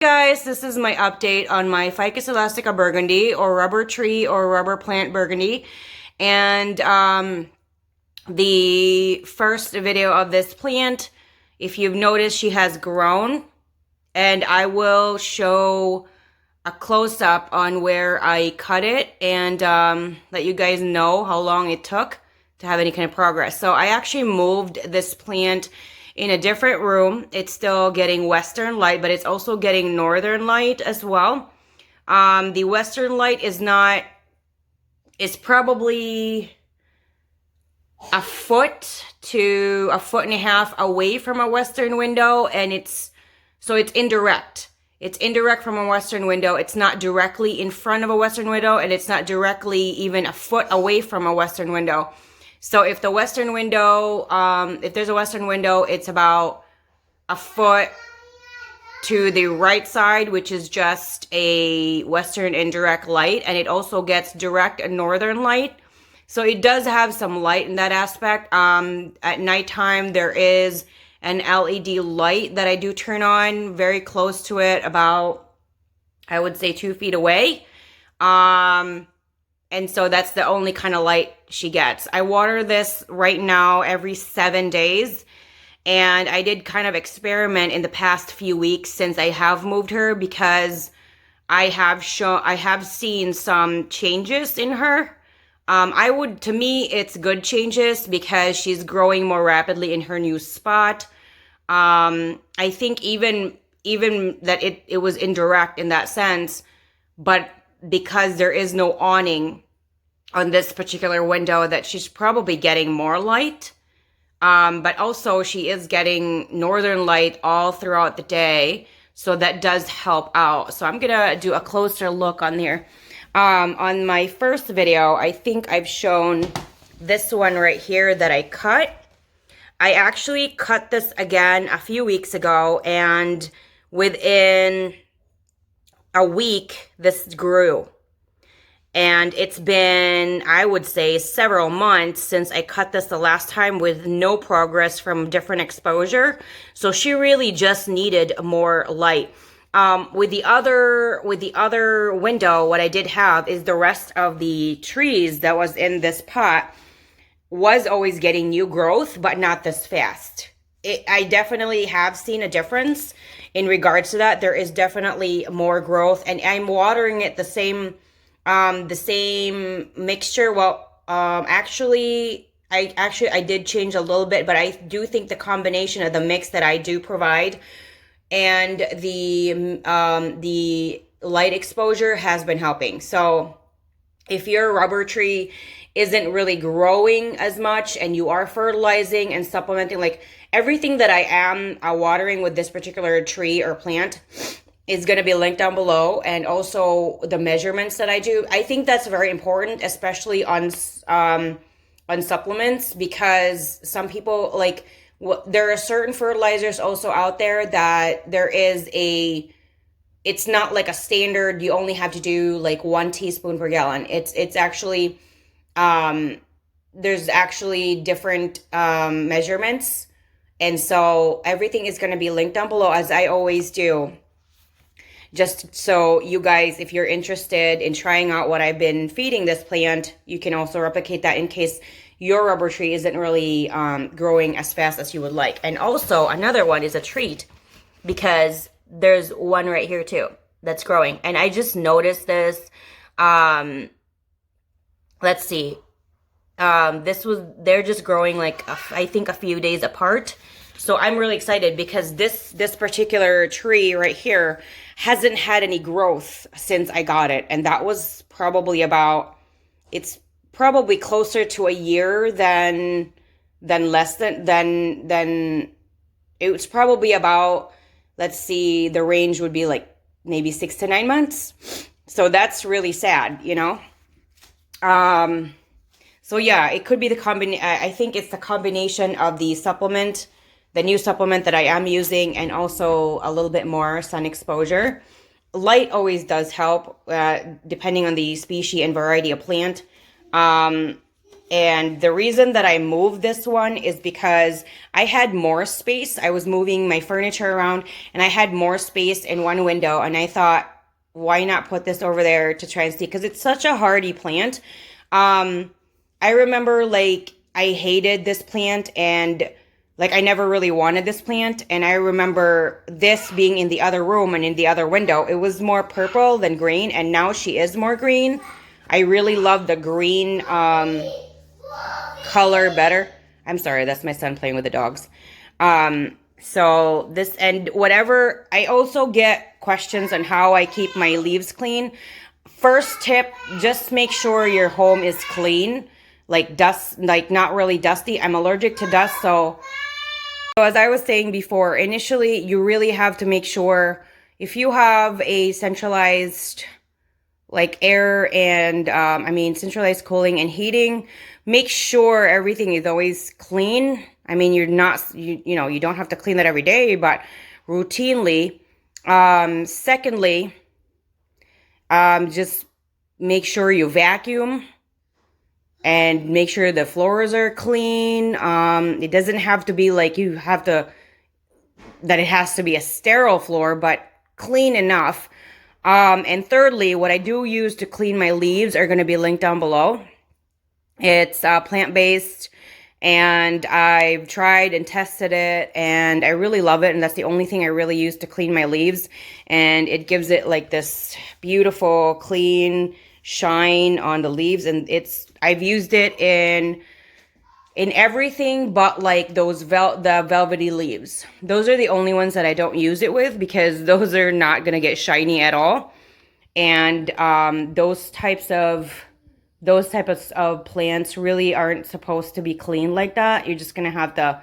Guys, this is my update on my Ficus Elastica Burgundy or rubber tree or rubber plant Burgundy. And the first video of this plant, if you've noticed, she has grown, and I will show a close-up on where I cut it and let you guys know how long it took to have any kind of progress. So I actually moved this plant in a different room. It's still getting western light, but it's also getting northern light as well. The western light is probably a foot to a foot and a half away from a western window, and it's indirect. It's indirect from a western window. It's not directly in front of a western window, and it's not directly even a foot away from a western window. So if the western window, if there's a western window, it's about a foot to the right side, which is just a western indirect light. And it also gets direct and northern light. So it does have some light in that aspect. At nighttime, there is an LED light that I do turn on very close to it, about, I would say, 2 feet away. And so that's the only kind of light she gets. I water this right now every 7 days. And I did kind of experiment in the past few weeks since I have moved her, because I have seen some changes in her. To me, it's good changes because she's growing more rapidly in her new spot. I think even that it was indirect in that sense, but because there is no awning on this particular window, that she's probably getting more light. But also she is getting northern light all throughout the day. So that does help out. So I'm going to do a closer look on here. On my first video, I think I've shown this one right here that I cut. I actually cut this again a few weeks ago, and within a week, this grew. And it's been, I would say, several months since I cut this the last time, with no progress from different exposure. So she really just needed more light. With the other window, what I did have is the rest of the trees that was in this pot was always getting new growth, but not this fast. I definitely have seen a difference in regards to that. There is definitely more growth, and I'm watering it the same mixture. Well, actually I did change a little bit, but I do think the combination of the mix that I do provide and the light exposure has been helping. So if your rubber tree isn't really growing as much and you are fertilizing and supplementing, like everything that I am watering with this particular tree or plant is going to be linked down below, and also the measurements that I do. I think that's very important, especially on supplements, because some people, like, there are certain fertilizers also out there that it's not like a standard, you only have to do like 1 teaspoon per gallon. It's actually, there's actually different measurements. And so everything is going to be linked down below, as I always do. Just so you guys, if you're interested in trying out what I've been feeding this plant, you can also replicate that in case your rubber tree isn't really growing as fast as you would like. And also another one is a treat, because there's one right here too that's growing. And I just noticed this. Let's see. They're just growing like, I think a few days apart. So I'm really excited because this particular tree right here hasn't had any growth since I got it. And that was probably it's probably closer to a year than less than it was probably about, let's see, the range would be like maybe 6 to 9 months. So that's really sad, you know? So yeah, it could be I think it's the combination of the supplement, the new supplement that I am using, and also a little bit more sun exposure. Light always does help, depending on the species and variety of plant. And the reason that I moved this one is because I had more space. I was moving my furniture around and I had more space in one window. And I thought, why not put this over there to try and see? Because it's such a hardy plant. I remember like I hated this plant and like I never really wanted this plant. And I remember this being in the other room and in the other window. It was more purple than green. And now she is more green. I really love the green color better. I'm sorry, that's my son playing with the dogs. So this, and whatever, I also get questions on how I keep my leaves clean. First tip, just make sure your home is clean, like dust, like not really dusty. I'm allergic to dust, so as I was saying before, initially you really have to make sure if you have a centralized like air and centralized cooling and heating, make sure everything is always clean. I mean, you're not, you don't have to clean that every day, but routinely. Secondly, just make sure you vacuum and make sure the floors are clean. It doesn't have to be like that it has to be a sterile floor, but clean enough. And thirdly, what I do use to clean my leaves are going to be linked down below. It's plant-based, and I've tried and tested it, and I really love it, and that's the only thing I really use to clean my leaves, and it gives it like this beautiful, clean shine on the leaves, and I've used it in everything but like those the velvety leaves. Those are the only ones that I don't use it with because those are not going to get shiny at all. And those types of plants really aren't supposed to be cleaned like that. You're just going to have to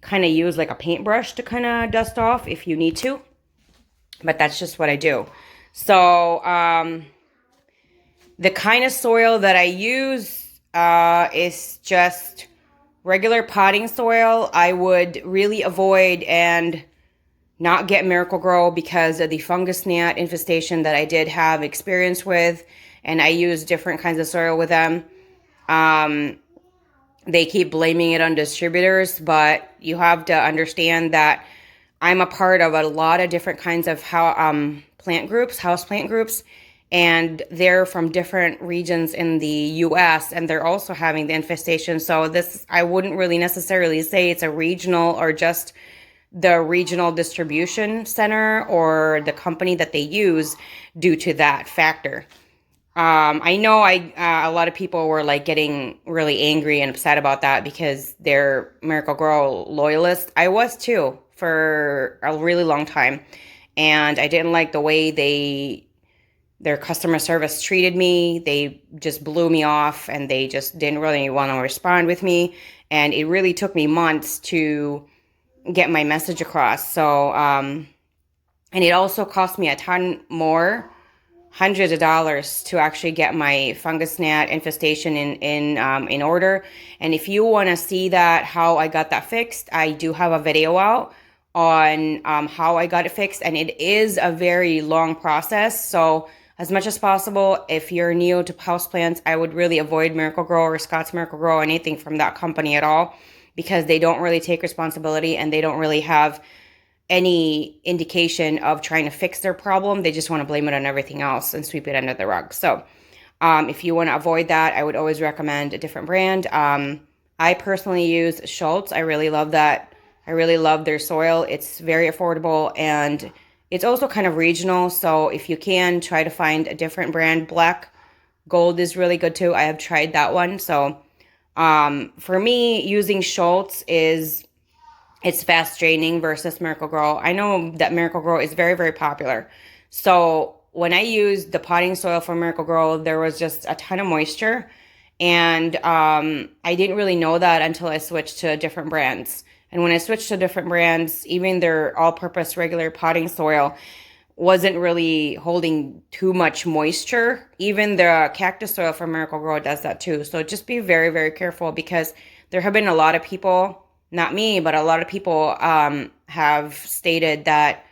kind of use like a paintbrush to kind of dust off if you need to. But that's just what I do. So the kind of soil that I use is just regular potting soil. I would really avoid and not get Miracle-Gro because of the fungus gnat infestation that I did have experience with, and I use different kinds of soil with them. They keep blaming it on distributors, but you have to understand that I'm a part of a lot of different kinds of house plant groups, and they're from different regions in the U.S., and they're also having the infestation. So this, I wouldn't really necessarily say it's a regional or just the regional distribution center or the company that they use due to that factor. I know a lot of people were like getting really angry and upset about that because they're Miracle-Gro loyalists. I was too for a really long time, and I didn't like the way their customer service treated me. They just blew me off, and they just didn't really want to respond with me. And it really took me months to get my message across. So, and it also cost me a ton more, hundreds of dollars to actually get my fungus gnat infestation in order. And if you want to see that, how I got that fixed, I do have a video out on how I got it fixed. And it is a very long process. So as much as possible, if you're new to houseplants, I would really avoid Miracle-Gro or Scott's Miracle-Gro, anything from that company at all, because they don't really take responsibility and they don't really have any indication of trying to fix their problem. They just want to blame it on everything else and sweep it under the rug. So if you want to avoid that, I would always recommend a different brand. I personally use Schultz. I really love that. I really love their soil. It's very affordable, and it's also kind of regional. So if you can, try to find a different brand. Black Gold is really good too. I have tried that one. So for me, using Schultz it's fast draining versus Miracle-Gro. I know that Miracle-Gro is very, very popular. So when I used the potting soil for Miracle-Gro, there was just a ton of moisture. And I didn't really know that until I switched to different brands. And when I switched to different brands, even their all-purpose regular potting soil wasn't really holding too much moisture. Even the cactus soil from Miracle-Gro does that too. So just be very, very careful, because there have been a lot of people, not me, but a lot of people have stated that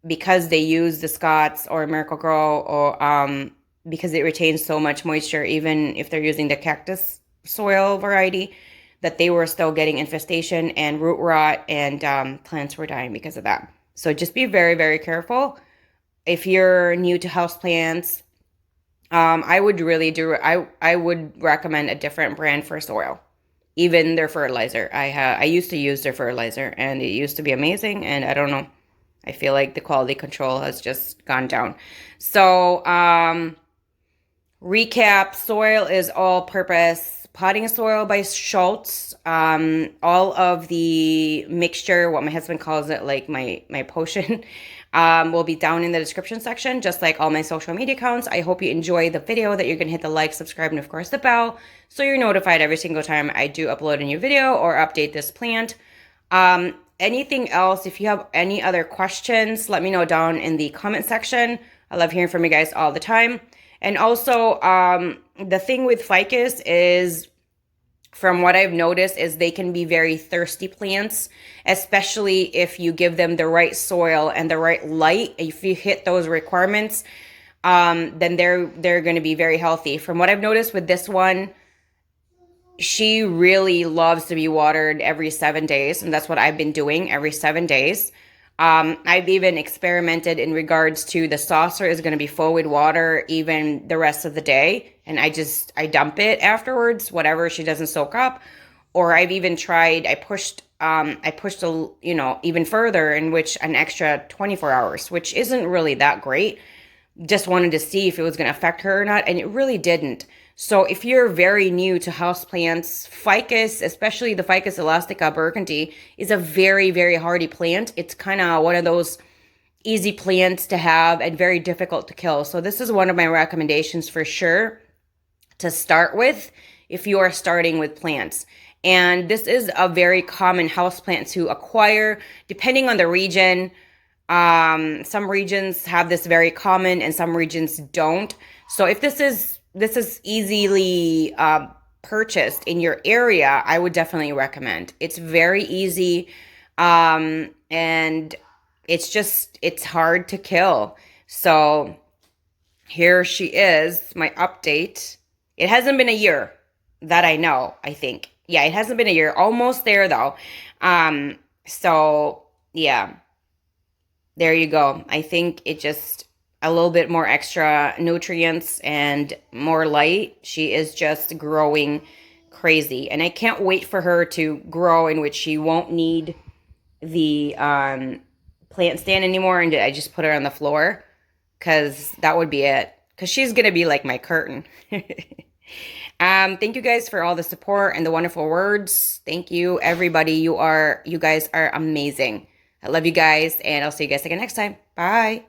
because they use the Scott's or Miracle-Gro, or because it retains so much moisture, even if they're using the cactus soil variety, that they were still getting infestation and root rot, and plants were dying because of that. So just be very, very careful. If you're new to houseplants, I would really I would recommend a different brand for soil. Even their fertilizer. I used to use their fertilizer and it used to be amazing, and I don't know. I feel like the quality control has just gone down. So, recap, soil is all purpose potting soil by Schultz. All of the mixture, what my husband calls it, like my potion, will be down in the description section, just like all my social media accounts. I hope you enjoy the video, that you're going to hit the like, subscribe, and of course the bell, so you're notified every single time I do upload a new video or update this plant. Anything else, if you have any other questions, let me know down in the comment section. I love hearing from you guys all the time. And also, the thing with ficus is, from what I've noticed, is they can be very thirsty plants, especially if you give them the right soil and the right light. If you hit those requirements, then they're going to be very healthy. From what I've noticed with this one, she really loves to be watered every 7 days, and that's what I've been doing every 7 days. I've even experimented in regards to the saucer is going to be full with water even the rest of the day, and I dump it afterwards, whatever she doesn't soak up. Or I've even tried, I pushed even further, in which an extra 24 hours, which isn't really that great. Just wanted to see if it was going to affect her or not, and it really didn't. So if you're very new to houseplants, ficus, especially the Ficus Elastica Burgundy, is a very, very hardy plant. It's kind of one of those easy plants to have and very difficult to kill. So this is one of my recommendations for sure to start with if you are starting with plants. And this is a very common houseplant to acquire, depending on the region. Some regions have this very common and some regions don't. So if this is easily purchased in your area, I would definitely recommend. It's very easy, and it's hard to kill. So here she is, my update. It hasn't been a year that I know, I think. Yeah, it hasn't been a year. Almost there, though. So, yeah. There you go. I think it just a little bit more extra nutrients and more light. She is just growing crazy. And I can't wait for her to grow in which she won't need the plant stand anymore, and I just put her on the floor, because that would be it. Because she's going to be like my curtain. Thank you guys for all the support and the wonderful words. Thank you, everybody. You guys are amazing. I love you guys, and I'll see you guys again next time. Bye.